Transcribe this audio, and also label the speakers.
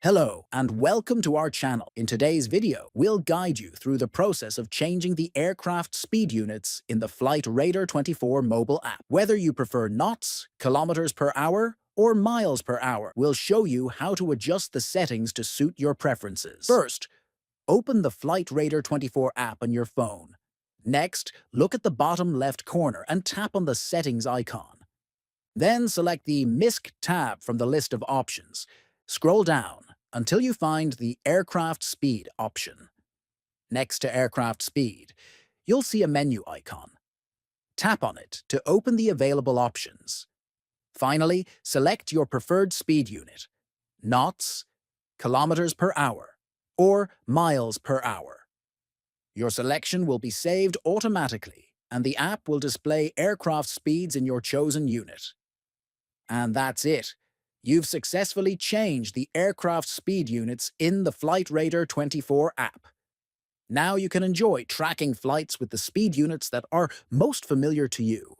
Speaker 1: Hello, and welcome to our channel. In today's video, we'll guide you through the process of changing the aircraft speed units in the Flightradar24 mobile app. Whether you prefer knots, kilometers per hour, or miles per hour, we'll show you how to adjust the settings to suit your preferences. First, open the Flightradar24 app on your phone. Next, look at the bottom left corner and tap on the Settings icon. Then select the MISC tab from the list of options. Scroll down until you find the Aircraft Speed option. Next to Aircraft Speed, you'll see a menu icon. Tap on it to open the available options. Finally, select your preferred speed unit: knots, kilometers per hour, or miles per hour. Your selection will be saved automatically, and the app will display aircraft speeds in your chosen unit. And that's it. You've successfully changed the aircraft speed units in the Flightradar24 app. Now you can enjoy tracking flights with the speed units that are most familiar to you.